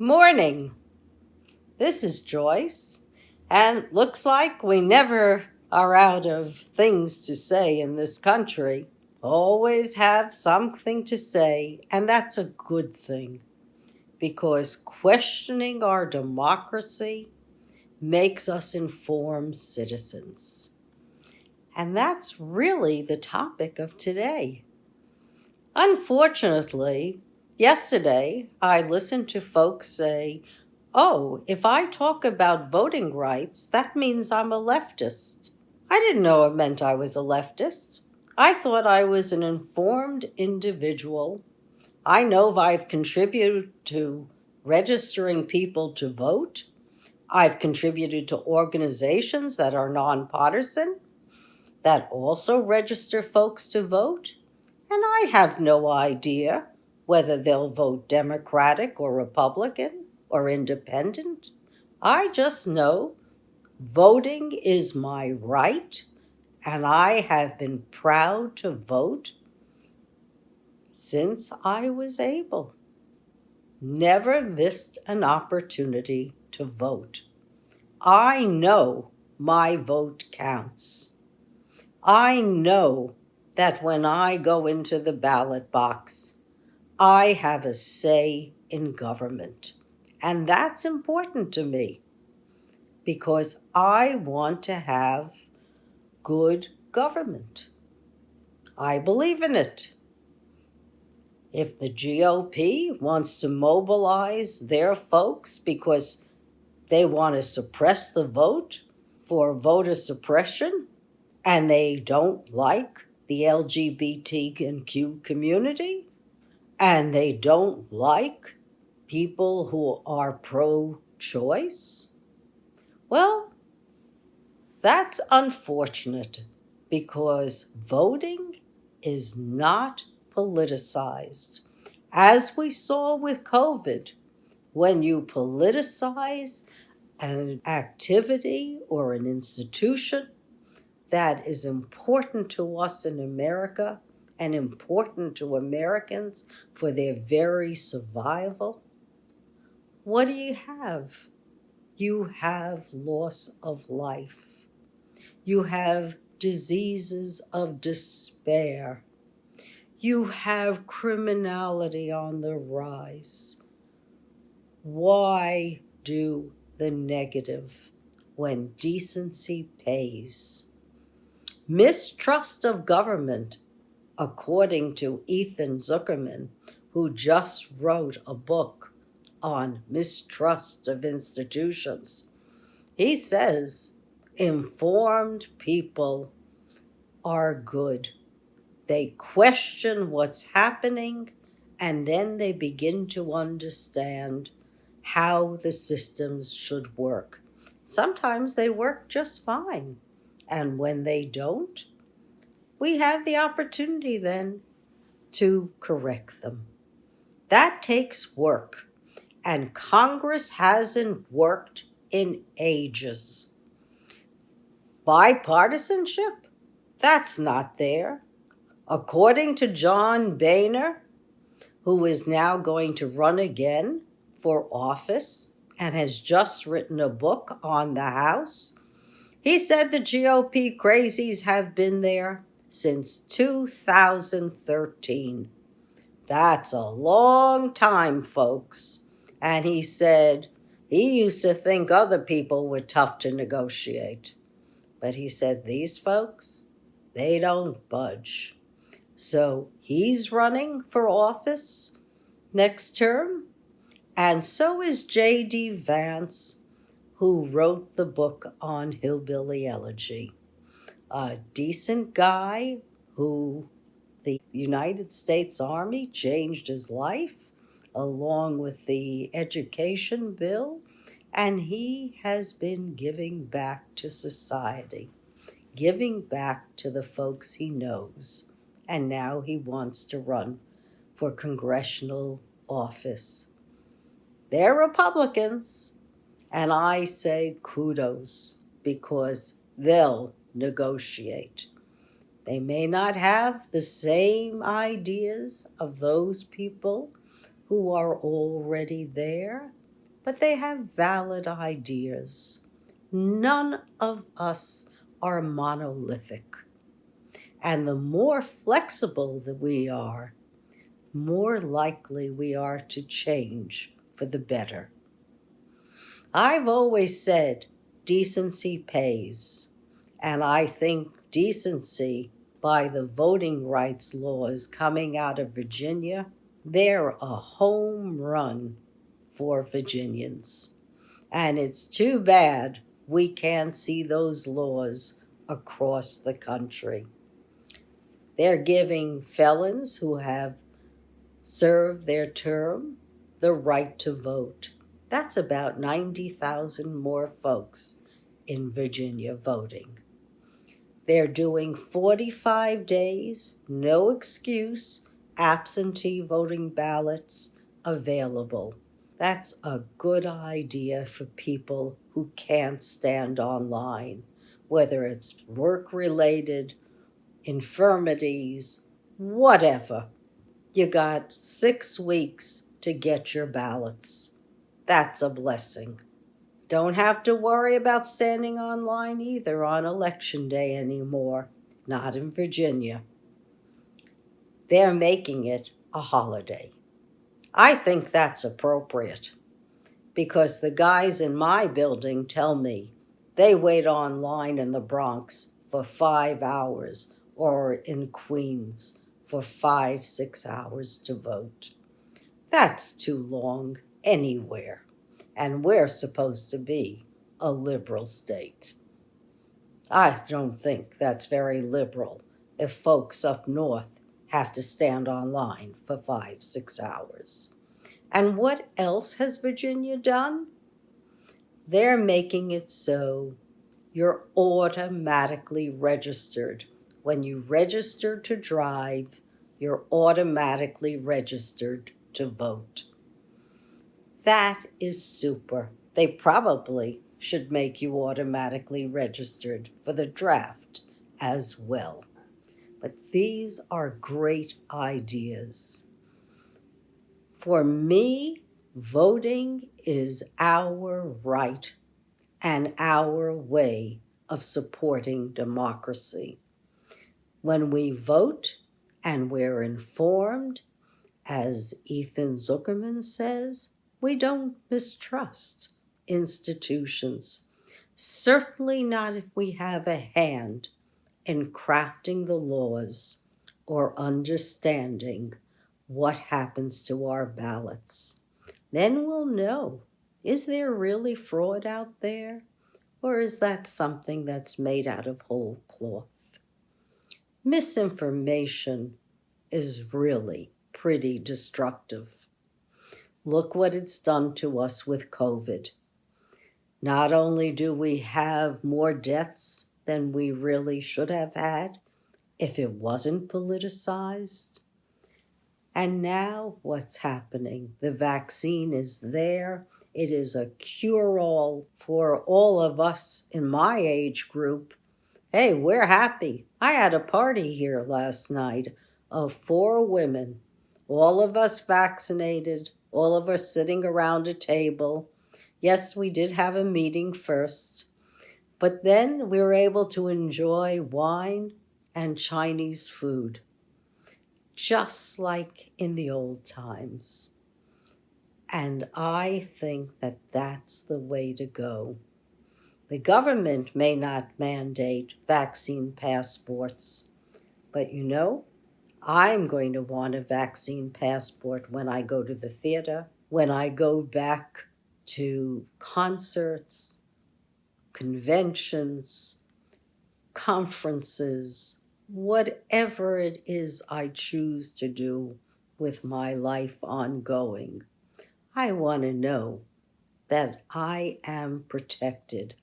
morning. This is Joyce, and looks like we never are out of things to say in this country. Always have something to say, and that's a good thing because questioning our democracy makes us informed citizens. And that's really the topic of today. Unfortunately, yesterday I listened to folks say, "Oh, if I talk about voting rights, that means I'm a leftist." I didn't know it meant I was a leftist. I thought I was an informed individual. I know I've contributed to registering people to vote. I've contributed to organizations that are nonpartisan that also register folks to vote. And I have no idea whether they'll vote Democratic or Republican or independent. I just know voting is my right, and I have been proud to vote since I was able. Never missed an opportunity to vote. I know my vote counts. I know that when I go into the ballot box, I have a say in government. And that's important to me because I want to have good government. I believe in it. If the GOP wants to mobilize their folks because they want to suppress the vote for voter suppression, and they don't like the LGBTQ community, and they don't like people who are pro-choice, well, that's unfortunate because voting is not politicized. As we saw with COVID, when you politicize an activity or an institution that is important to us in America and important to Americans for their very survival, what do you have? You have loss of life. You have diseases of despair. You have criminality on the rise. Why do the negative when decency pays? Mistrust of government, according to Ethan Zuckerman, who just wrote a book on mistrust of institutions. He says informed people are good. They question what's happening, and then they begin to understand how the systems should work. Sometimes they work just fine. And when they don't, we have the opportunity then to correct them. That takes work, and Congress hasn't worked in ages. Bipartisanship? That's not there. According to John Boehner, who is now going to run again for office and has just written a book on the House, he said the GOP crazies have been there since 2013. That's a long time, folks. And he said he used to think other people were tough to negotiate. But he said these folks, they don't budge. So he's running for office next term. And so is JD Vance, who wrote the book on Hillbilly Elegy. A decent guy who the United States Army changed his life along with the education bill, and he has been giving back to society, giving back to the folks he knows, and now he wants to run for congressional office. They're Republicans, and I say kudos because they'll negotiate. They may not have the same ideas of those people who are already there, but they have valid ideas. None of us are monolithic. And the more flexible that we are, more likely we are to change for the better. I've always said decency pays, and I think decency by the voting rights laws coming out of Virginia, they're a home run for Virginians. And it's too bad we can't see those laws across the country. They're giving felons who have served their term the right to vote. That's about 90,000 more folks in Virginia voting. They're doing 45 days, no excuse, absentee voting ballots available. That's a good idea for people who can't stand online, whether it's work-related, infirmities, whatever. You got 6 weeks to get your ballots. That's a blessing. Don't have to worry about standing online either on election day anymore. Not in Virginia. They're making it a holiday. I think that's appropriate because the guys in my building tell me they wait online in the Bronx for 5 hours or in Queens for 5-6 hours to vote. That's too long anywhere, and we're supposed to be a liberal state. I don't think that's very liberal if folks up north have to stand online for 5-6 hours. And what else has Virginia done? They're making it so you're automatically registered. When you register to drive, you're automatically registered to vote. That is super. They probably should make you automatically registered for the draft as well. But these are great ideas. For me, voting is our right and our way of supporting democracy. When we vote and we're informed, as Ethan Zuckerman says, we don't mistrust institutions. Certainly not if we have a hand in crafting the laws or understanding what happens to our ballots. Then we'll know, is there really fraud out there? Or is that something that's made out of whole cloth? Misinformation is really pretty destructive. Look what it's done to us with COVID. Not only do we have more deaths than we really should have had if it wasn't politicized, and now what's happening? The vaccine is there. It is a cure-all for all of us in my age group. Hey, we're happy. I had a party here last night of 4 women, all of us vaccinated, all of us sitting around a table. Yes, we did have a meeting first, but then we were able to enjoy wine and Chinese food, just like in the old times. And I think that that's the way to go. The government may not mandate vaccine passports, but I'm going to want a vaccine passport when I go to the theater, when I go back to concerts, conventions, conferences, whatever it is I choose to do with my life ongoing. I want to know that I am protected,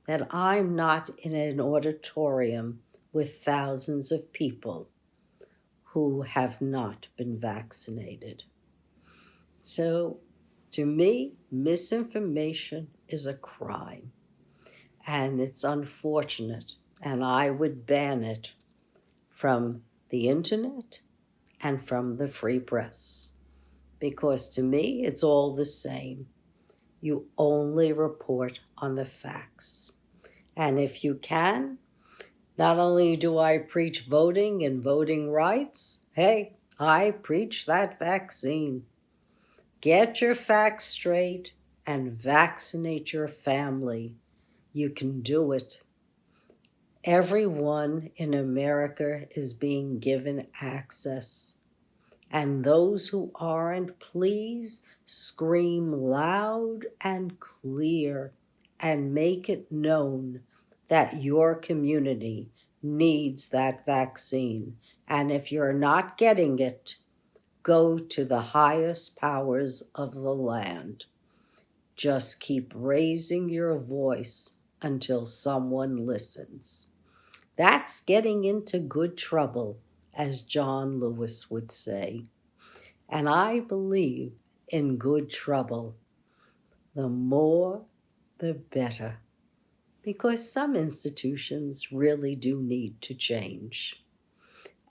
that I'm not in an auditorium with thousands of people who have not been vaccinated. So, to me, misinformation is a crime, and it's unfortunate, and I would ban it from the internet and from the free press, because to me, it's all the same. You only report on the facts. And if you can, not only do I preach voting and voting rights, hey, I preach that vaccine. Get your facts straight and vaccinate your family. You can do it. Everyone in America is being given access. And those who aren't, please scream loud and clear and make it known that your community needs that vaccine. And if you're not getting it, go to the highest powers of the land. Just keep raising your voice until someone listens. That's getting into good trouble, as John Lewis would say. And I believe in good trouble. The more, the better. Because some institutions really do need to change.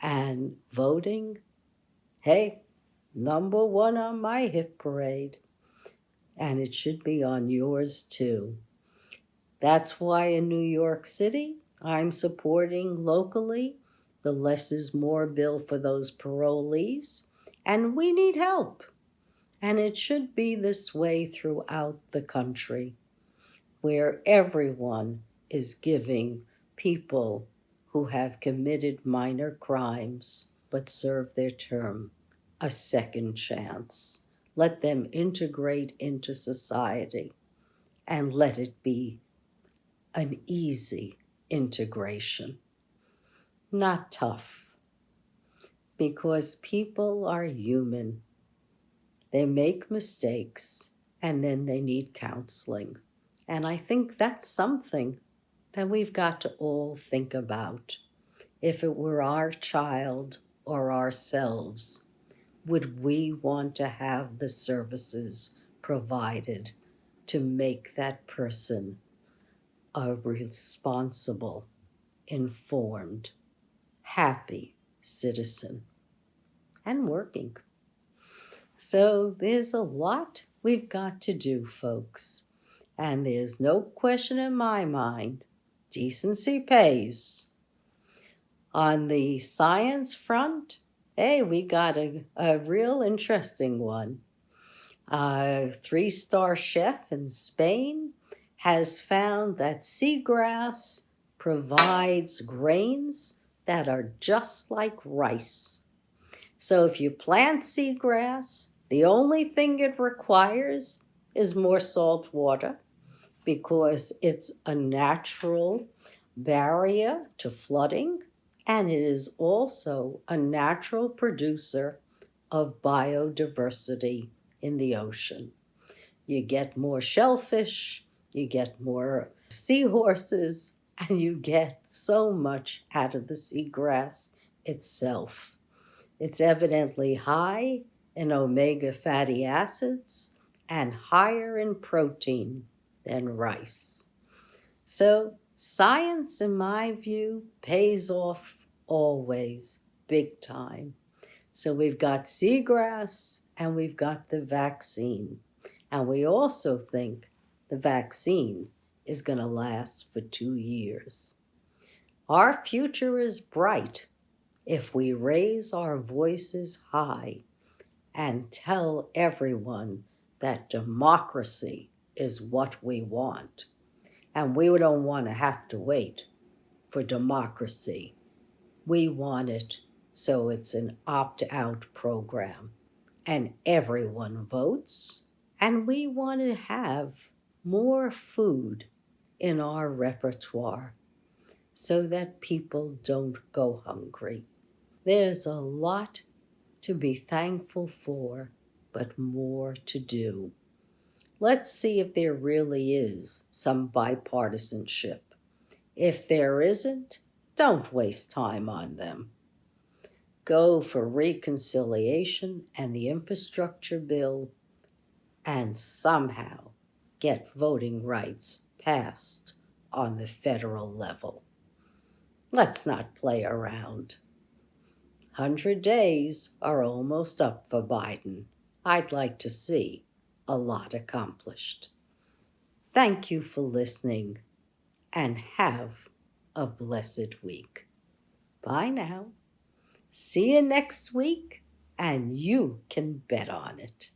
And voting, hey, number one on my hit parade. And it should be on yours too. That's why in New York City, I'm supporting locally the less is more bill for those parolees. And we need help. And it should be this way throughout the country, where everyone is giving people who have committed minor crimes but serve their term a second chance. Let them integrate into society and let it be an easy integration, not tough, because people are human. They make mistakes and then they need counseling. And I think that's something that we've got to all think about. If it were our child or ourselves, would we want to have the services provided to make that person a responsible, informed, happy citizen and working? So there's a lot we've got to do, folks. And there's no question in my mind, decency pays. On the science front, hey, we got a real interesting one. A 3-star chef in Spain has found that seagrass provides grains that are just like rice. So if you plant seagrass, the only thing it requires is more salt water, because it's a natural barrier to flooding, and it is also a natural producer of biodiversity in the ocean. You get more shellfish, you get more seahorses, and you get so much out of the seagrass itself. It's evidently high in omega fatty acids and higher in protein than rice. So science, in my view, pays off always, big time. So we've got seagrass and we've got the vaccine. And we also think the vaccine is going to last for 2 years. Our future is bright if we raise our voices high and tell everyone that democracy is what we want. And we don't want to have to wait for democracy. We want it so it's an opt-out program and everyone votes. And we want to have more food in our repertoire so that people don't go hungry. There's a lot to be thankful for, but more to do. Let's see if there really is some bipartisanship. If there isn't, don't waste time on them. Go for reconciliation and the infrastructure bill, and somehow get voting rights passed on the federal level. Let's not play around. 100 days are almost up for Biden. I'd like to see a lot accomplished. Thank you for listening, and have a blessed week. Bye now. See you next week, and you can bet on it.